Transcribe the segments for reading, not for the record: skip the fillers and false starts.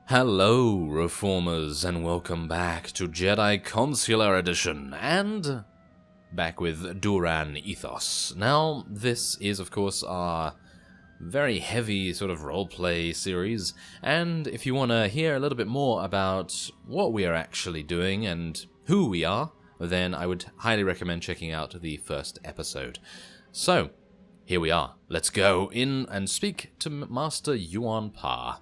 Hello, Reformers, and welcome back to Jedi Consular Edition, and back with Duran Ethos. Now, this is, of course, our very heavy sort of roleplay series, and if you want to hear a little bit more about what we are actually doing and who we are, then I would highly recommend checking out the first episode. So, here we are. Let's go in and speak to Master Yuan Pa.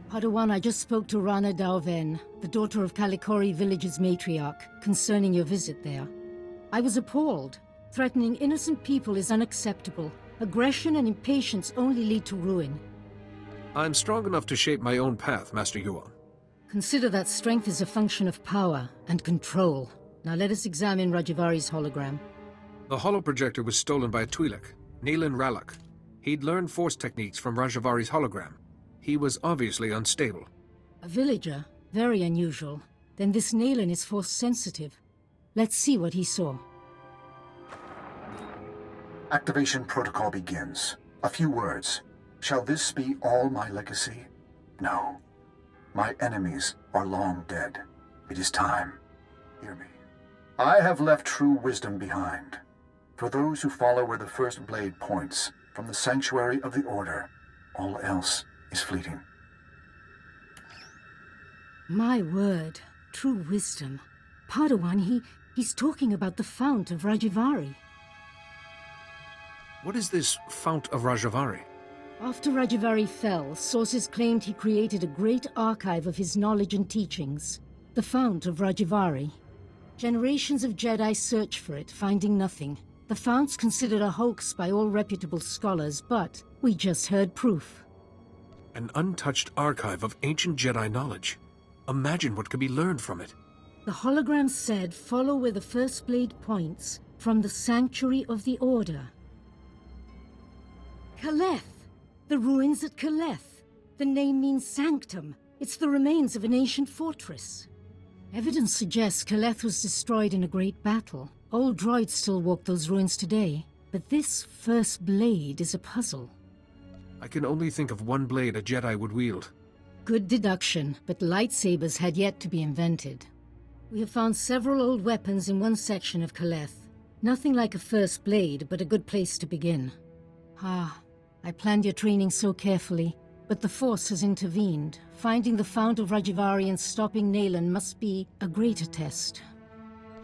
Padawan, I just spoke to Rana Dalven, the daughter of Kalikori village's matriarch, concerning your visit there. I was appalled. Threatening innocent people is unacceptable. Aggression and impatience only lead to ruin. I'm strong enough to shape my own path, Master Yuan. Consider that strength is a function of power and control. Now let us examine Rajavari's hologram. The holoprojector was stolen by a Twi'lek, Neelan Ralak. He'd learned force techniques from Rajavari's hologram. He was obviously unstable. A villager? Very unusual. Then this Neelan is force-sensitive. Let's see what he saw. Activation protocol begins. A few words. Shall this be all my legacy? No. My enemies are long dead. It is time. Hear me. I have left true wisdom behind. For those who follow where the first blade points, from the sanctuary of the Order, all else is fleeting. My word. True wisdom. Padawan, he's talking about the Fount of Rajavari. What is this Fount of Rajavari? After Rajavari fell, sources claimed he created a great archive of his knowledge and teachings. The Fount of Rajavari. Generations of Jedi search for it, finding nothing. The Fount's considered a hoax by all reputable scholars, but we just heard proof. An untouched archive of ancient Jedi knowledge. Imagine what could be learned from it. The hologram said, follow where the first blade points, from the sanctuary of the Order. Kaleth! The ruins at Kaleth. The name means sanctum. It's the remains of an ancient fortress. Evidence suggests Kaleth was destroyed in a great battle. Old droids still walk those ruins today, but this first blade is a puzzle. I can only think of one blade a Jedi would wield. Good deduction, but lightsabers had yet to be invented. We have found several old weapons in one section of Kaleth. Nothing like a first blade, but a good place to begin. I planned your training so carefully, but the Force has intervened. Finding the Fount of Rajavari and stopping Neelan must be a greater test.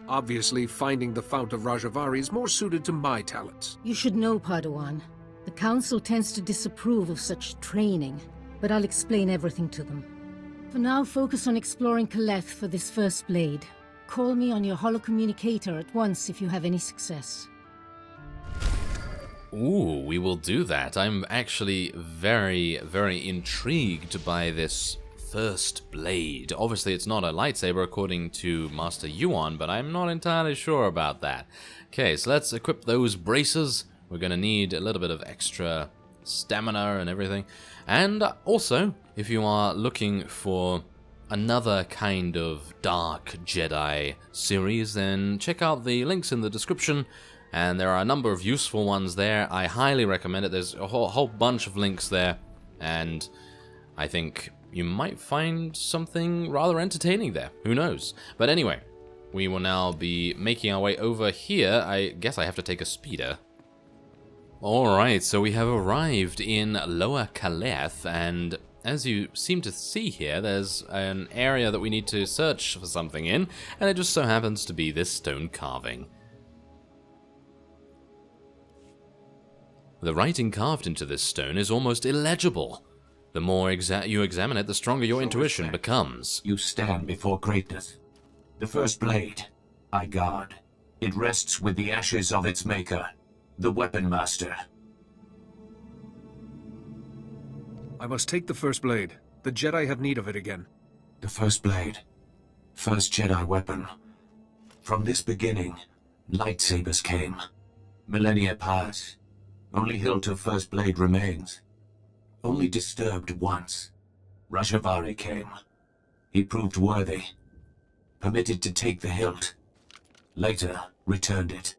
Obviously, finding the Fount of Rajavari is more suited to my talents. You should know, Padawan. The Council tends to disapprove of such training, but I'll explain everything to them. For now, focus on exploring Kaleth for this first blade. Call me on your holocommunicator at once if you have any success. Ooh, we will do that. I'm actually very, very intrigued by this first blade. Obviously, it's not a lightsaber according to Master Yuan, but I'm not entirely sure about that. Okay, so let's equip those braces. We're going to need a little bit of extra stamina and everything. And also, if you are looking for another kind of dark Jedi series, then check out the links in the description. And there are a number of useful ones there. I highly recommend it. There's a whole bunch of links there. And I think you might find something rather entertaining there. Who knows? But anyway, we will now be making our way over here. I guess I have to take a speeder. Alright, so we have arrived in Lower Kaleth, and as you seem to see here, there's an area that we need to search for something in, and it just so happens to be this stone carving. The writing carved into this stone is almost illegible. The more you examine it, the stronger your intuition becomes. You stand before greatness. The first blade, I guard. It rests with the ashes of its maker. The Weapon Master. I must take the first blade. The Jedi have need of it again. The first blade. First Jedi weapon. From this beginning, lightsabers came. Millennia pass. Only hilt of first blade remains. Only disturbed once. Rajavari came. He proved worthy. Permitted to take the hilt. Later, returned it.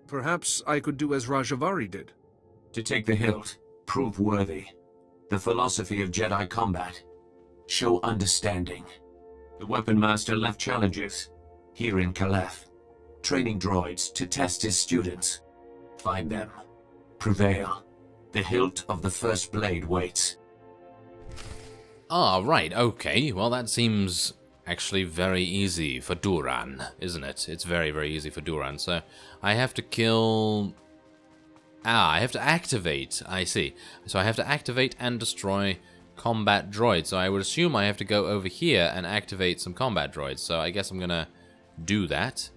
Perhaps I could do as Rajavari did. To take the hilt, prove worthy. The philosophy of Jedi combat. Show understanding. The Weapon Master left challenges, here in Caleth. Training droids to test his students. Find them. Prevail. The hilt of the first blade waits. Ah, right, okay. Well, that seems actually very easy for Duran, isn't it? It's very, very easy for Duran. So I have to kill... I have to activate. I see. So I have to activate and destroy combat droids. So I would assume I have to go over here and activate some combat droids. So I guess I'm going to do that.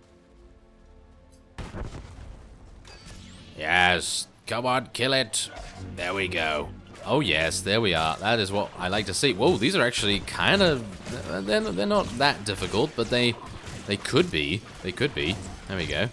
Yes. Come on, kill it. There we go. Oh, yes, there we are. That is what I like to see. Whoa, these are actually kind of... They're not that difficult, but they could be. They could be. There we go.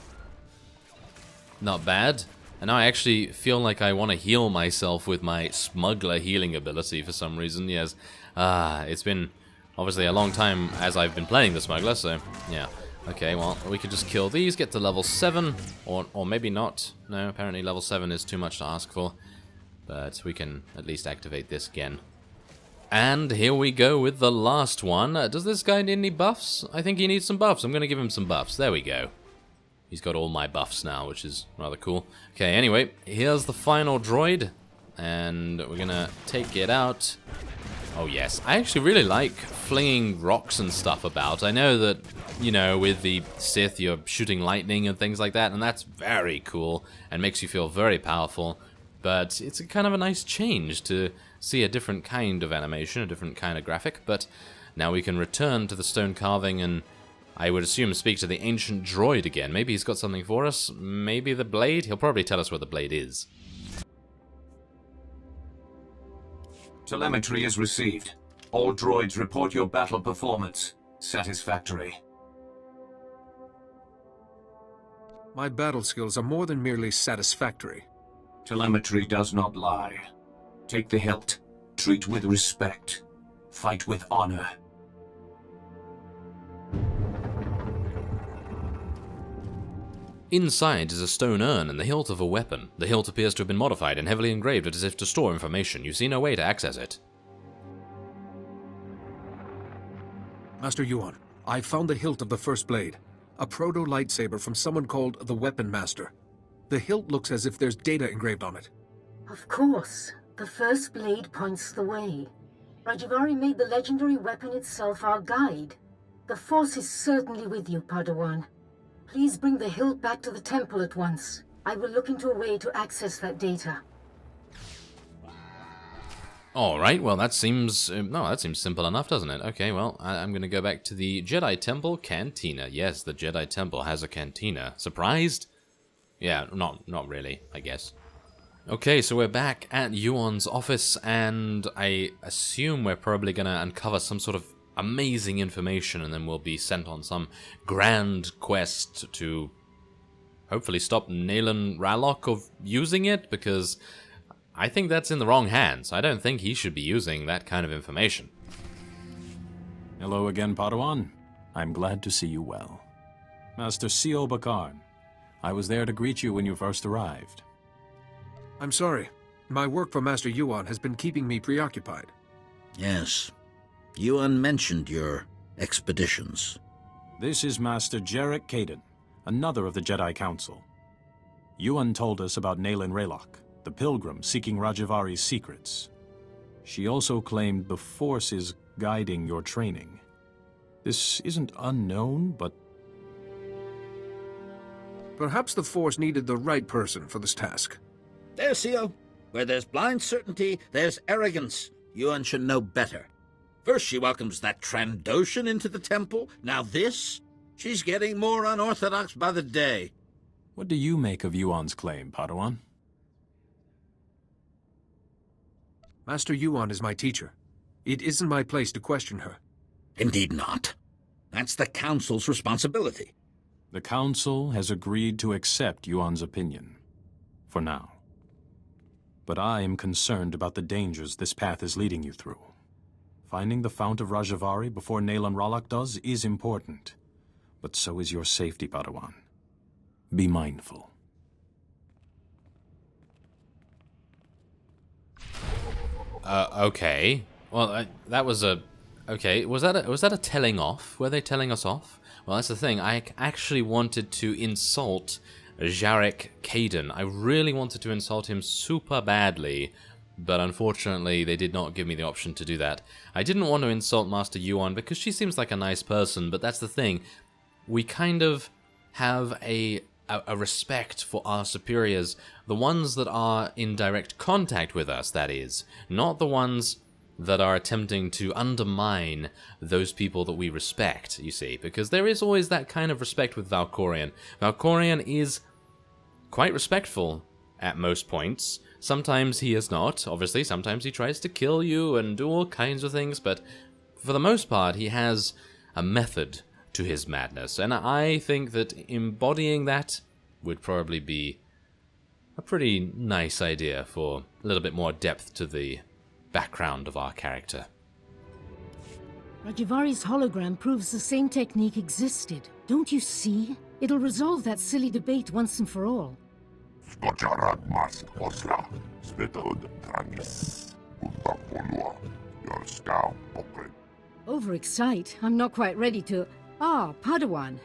Not bad. And now I actually feel like I want to heal myself with my smuggler healing ability for some reason. Yes. It's been obviously a long time as I've been playing the smuggler, so yeah. Okay, well, we could just kill these, get to level 7, or maybe not. No, apparently level 7 is too much to ask for. But we can at least activate this again. And here we go with the last one. Does this guy need any buffs? I think he needs some buffs. I'm going to give him some buffs. There we go. He's got all my buffs now, which is rather cool. Okay, anyway, here's the final droid. And we're going to take it out. Oh, yes. I actually really like flinging rocks and stuff about. I know that, you know, with the Sith, you're shooting lightning and things like that. And that's very cool and makes you feel very powerful. But it's a kind of a nice change to see a different kind of animation, a different kind of graphic. But now we can return to the stone carving and I would assume speak to the ancient droid again. Maybe he's got something for us. Maybe the blade? He'll probably tell us where the blade is. Telemetry is received. All droids report your battle performance. Satisfactory. My battle skills are more than merely satisfactory. Telemetry does not lie. Take the hilt. Treat with respect. Fight with honor. Inside is a stone urn and the hilt of a weapon. The hilt appears to have been modified and heavily engraved as if to store information. You see no way to access it. Master Yuan, I found the hilt of the first blade. A proto-lightsaber from someone called the Weapon Master. The hilt looks as if there's data engraved on it. Of course. The first blade points the way. Rajavari made the legendary weapon itself our guide. The Force is certainly with you, Padawan. Please bring the hilt back to the temple at once. I will look into a way to access that data. Alright, well that seems... that seems simple enough, doesn't it? Okay, well, I'm going to go back to the Jedi Temple Cantina. Yes, the Jedi Temple has a cantina. Surprised? Yeah, not really, I guess. Okay, so we're back at Yuan's office, and I assume we're probably going to uncover some sort of amazing information, and then we'll be sent on some grand quest to hopefully stop Naylan Rallock of using it, because I think that's in the wrong hands. I don't think he should be using that kind of information. Hello again, Padawan. I'm glad to see you well. Master Sio Bakarn, I was there to greet you when you first arrived. I'm sorry. My work for Master Yuan has been keeping me preoccupied. Yes. Yuan mentioned your expeditions. This is Master Jedi Cadeaux, another of the Jedi Council. Yuan told us about Naylan Raylock, the pilgrim seeking Rajavari's secrets. She also claimed the Force is guiding your training. This isn't unknown, but... Perhaps the Force needed the right person for this task. There, Sio. Where there's blind certainty, there's arrogance. Yuan should know better. First she welcomes that Trandoshan into the temple, now this? She's getting more unorthodox by the day. What do you make of Yuan's claim, Padawan? Master Yuan is my teacher. It isn't my place to question her. Indeed not. That's the Council's responsibility. The Council has agreed to accept Yuan's opinion. For now. But I am concerned about the dangers this path is leading you through. Finding the Fount of Rajavari before Naylan Rallock does is important. But so is your safety, Padawan. Be mindful. Okay. Well, that was a... Okay, was that a telling off? Were they telling us off? Well, that's the thing. I actually wanted to insult Jedi Cadeaux. I really wanted to insult him super badly, but unfortunately they did not give me the option to do that. I didn't want to insult Master Yuan because she seems like a nice person, but that's the thing. We kind of have a respect for our superiors, the ones that are in direct contact with us, that is, not the ones that are attempting to undermine those people that we respect, you see, because there is always that kind of respect with Valkorion. Valkorion is quite respectful at most points. Sometimes he is not, obviously, sometimes he tries to kill you and do all kinds of things, but for the most part he has a method to his madness, and I think that embodying that would probably be a pretty nice idea for a little bit more depth to the background of our character. Rajivari's hologram proves the same technique existed. Don't you see? It'll resolve that silly debate once and for all. Overexcite? I'm not quite ready to... Ah, Padawan.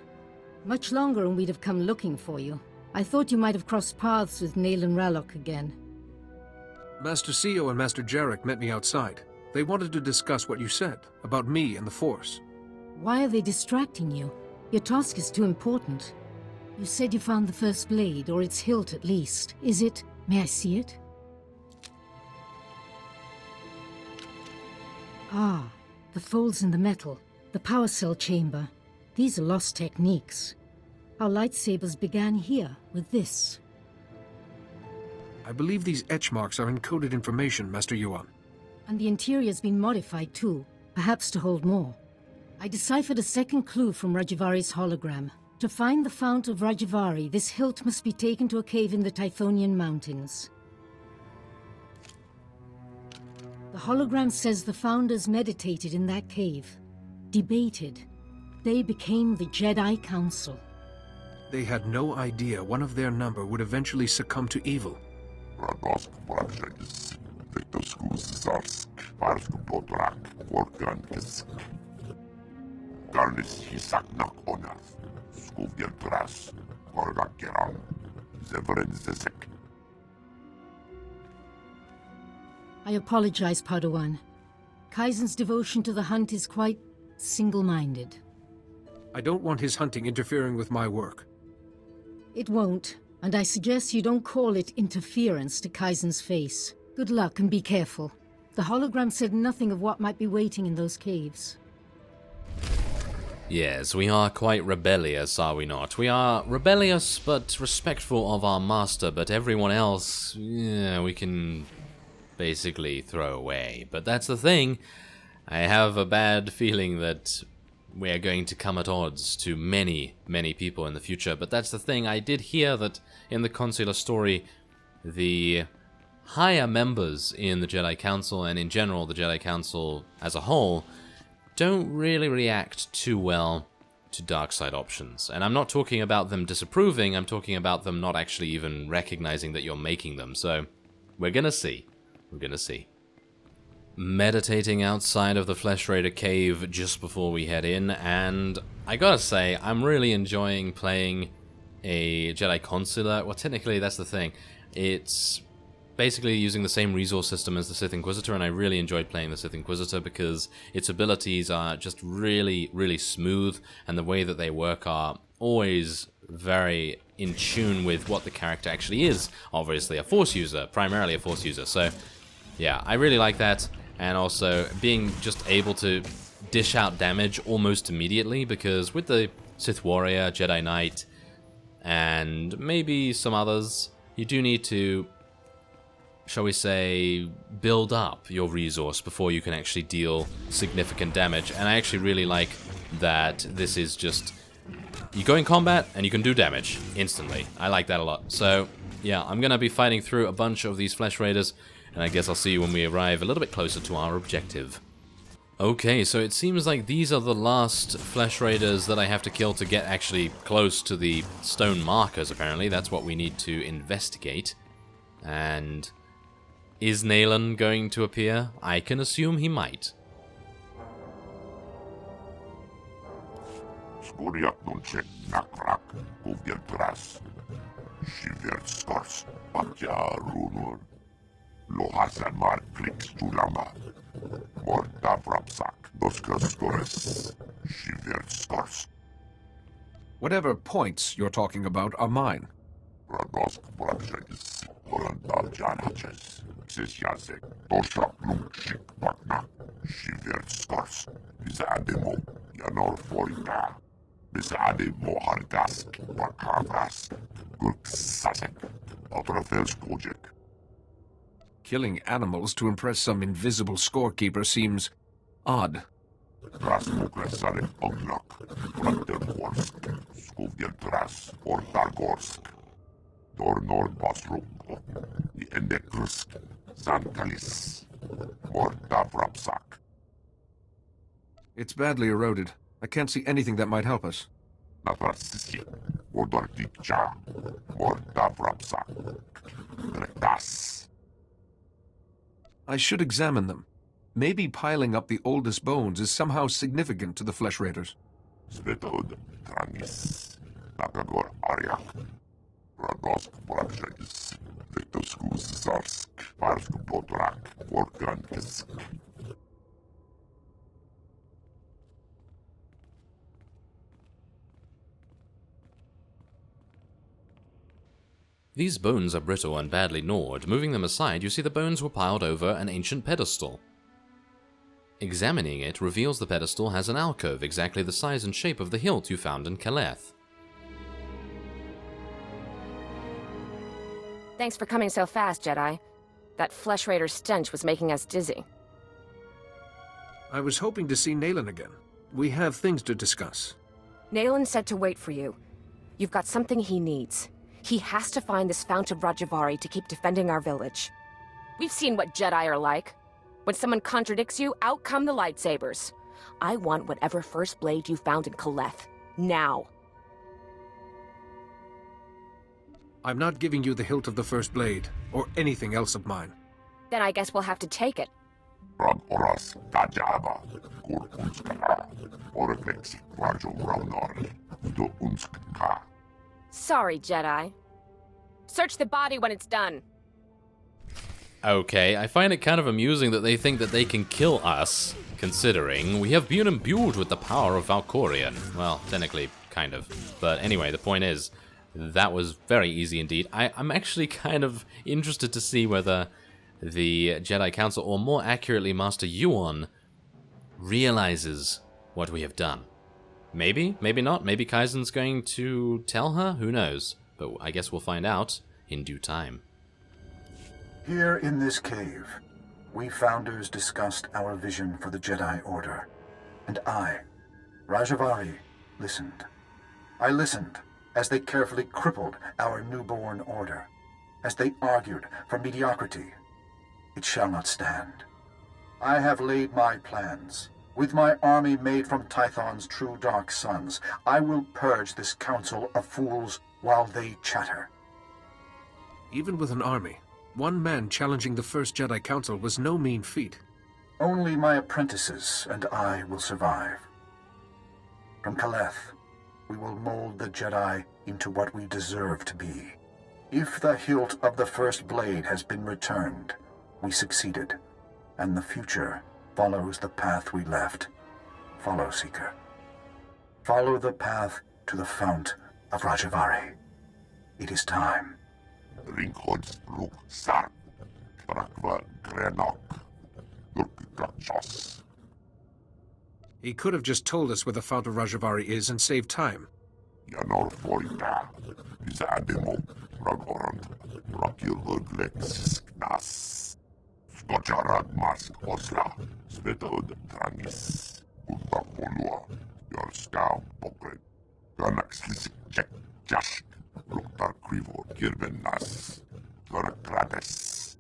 Much longer and we'd have come looking for you. I thought you might have crossed paths with Nayland Ralloc again. Master Sio and Master Jarek met me outside. They wanted to discuss what you said, about me and the Force. Why are they distracting you? Your task is too important. You said you found the first blade, or its hilt at least. Is it... May I see it? Ah, the folds in the metal. The power cell chamber. These are lost techniques. Our lightsabers began here, with this. I believe these etch marks are encoded information, Master Yuan. And the interior's been modified too, perhaps to hold more. I deciphered a second clue from Rajivari's hologram. To find the fount of Rajivari, this hilt must be taken to a cave in the Typhonian Mountains. The hologram says the founders meditated in that cave, debated. They became the Jedi Council. They had no idea one of their number would eventually succumb to evil. I apologize, Padawan. Kaizen's devotion to the hunt is quite single-minded. I don't want his hunting interfering with my work. It won't, and I suggest you don't call it interference to Kaizen's face. Good luck and be careful. The hologram said nothing of what might be waiting in those caves. Yes, we are quite rebellious, are we not? We are rebellious but respectful of our master, but everyone else, yeah, we can basically throw away. But that's the thing. I have a bad feeling that we are going to come at odds to many, many people in the future. But that's the thing. I did hear that in the Consular story, the higher members in the Jedi Council, and in general the Jedi Council as a whole, don't really react too well to dark side options. And I'm not talking about them disapproving, I'm talking about them not actually even recognizing that you're making them. So, we're gonna see. We're gonna see. Meditating outside of the Flesh Raider cave just before we head in, and I gotta say, I'm really enjoying playing a Jedi Consular. Well, technically, that's the thing. It's basically using the same resource system as the Sith Inquisitor, and I really enjoyed playing the Sith Inquisitor because its abilities are just really, really smooth, and the way that they work are always very in tune with what the character actually is. Obviously a Force user, primarily a Force user, so yeah, I really like that. And also being just able to dish out damage almost immediately, because with the Sith Warrior, Jedi Knight, and maybe some others, you do need to, shall we say, build up your resource before you can actually deal significant damage. And I actually really like that this is just, you go in combat and you can do damage instantly. I like that a lot. So yeah, I'm gonna be fighting through a bunch of these Flesh Raiders, and I guess I'll see you when we arrive a little bit closer to our objective. Okay, so it seems like these are the last Flesh Raiders that I have to kill to get actually close to the stone markers, apparently. That's what we need to investigate. And Is Naylan going to appear? I can assume he might. Skoriak donche nakrak kovjentras. Shiver stars patja runur. Lohasan mar kliks tulama. Morta vrapsak doskastores. Shiver stars. Whatever points you're talking about are mine. Radosk brapshakis. Holanda janaches. Sisjazek. Doshak lumchik patna. Shiver stars. Izademo. Yanor forika. Bizade mohargask. Bakavas. Gurksasek. Otrafels kojek. Killing animals to impress some invisible scorekeeper seems odd. Rasmukresarek oglak. Brandenhorsk. Skuvjentras. Ortargorsk. Dornor Basruk. The Endekrusk. Sankalis. Morta Vrapsak. It's badly eroded. I can't see anything that might help us. Navrasisi. Odortikcha. Morta Vrapsak. Retas. I should examine them. Maybe piling up the oldest bones is somehow significant to the Flesh Raiders. Svetod Trangis. Nakagor Aryak. Radosk Brabshakis. Vetoskus Zarsk. Parsk Potrak. Vorkankisk. These bones are brittle and badly gnawed. Moving them aside, you see the bones were piled over an ancient pedestal. Examining it reveals the pedestal has an alcove exactly the size and shape of the hilt you found in Caleth. Thanks for coming so fast, Jedi. That Flesh Raider stench was making us dizzy. I was hoping to see Naylan again. We have things to discuss. Naylan said to wait for you. You've got something he needs. He has to find this Fount of Rajavari to keep defending our village. We've seen what Jedi are like. When someone contradicts you, out come the lightsabers. I want whatever first blade you found in Caleth. Now. I'm not giving you the hilt of the first blade, or anything else of mine. Then I guess we'll have to take it. Rag oras tajaba. Kur unskala. Oreflexi rajo raunor. Do unskka. Sorry, Jedi. Search the body when it's done. Okay, I find it kind of amusing that they think that they can kill us, considering we have been imbued with the power of Valkorion. Well, technically, kind of. But anyway, the point is, that was very easy indeed. I'm actually kind of interested to see whether the Jedi Council, or more accurately Master Yuan, realizes what we have done. Maybe, maybe not. Maybe Kaizen's going to tell her? Who knows? But I guess we'll find out in due time. Here in this cave, we Founders discussed our vision for the Jedi Order. And I, Rajavari, listened. I listened as they carefully crippled our newborn order, as they argued for mediocrity. It shall not stand. I have laid my plans. With my army made from Tython's true dark sons, I will purge this council of fools while they chatter. Even with an army, one man challenging the first Jedi Council was no mean feat. Only my apprentices and I will survive. From Caleth, we will mold the Jedi into what we deserve to be. If the hilt of the first blade has been returned, we succeeded, and the future follows the path we left. Follow, Seeker. Follow the path to the Fount of Rajavari. It is time. Ringhods Ruk Sark. Brakva Grenok. Gurkikachos. He could have just told us where the Fount of Rajavari is and saved time. Yanor Forita. Izademo. Ragorant. Rakilurglexis Nas. Skojarad Mask Osla. Svetod Trangis. Utapolua. Yorska Pokret. Ganaxlisik Jack Jash. Ruktar Krivo Kirvenas. Gorakrades.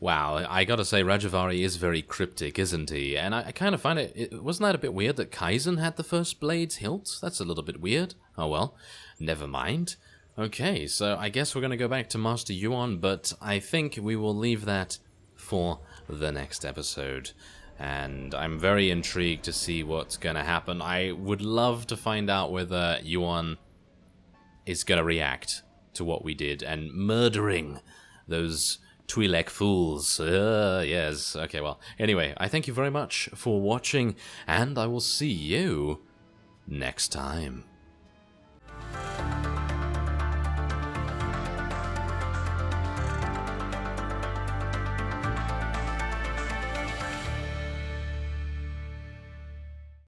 Wow, I gotta say, Rajavari is very cryptic, isn't he? And I kind of find wasn't that a bit weird that Kaizen had the first blade's hilt? That's a little bit weird. Oh well, never mind. Okay, so I guess we're gonna go back to Master Yuan, but I think we will leave that for the next episode. And I'm very intrigued to see what's gonna happen. I would love to find out whether Yuan is gonna react to what we did and murdering those Twi'lek fools. Yes. Okay, well, anyway, I thank you very much for watching, and I will see you next time.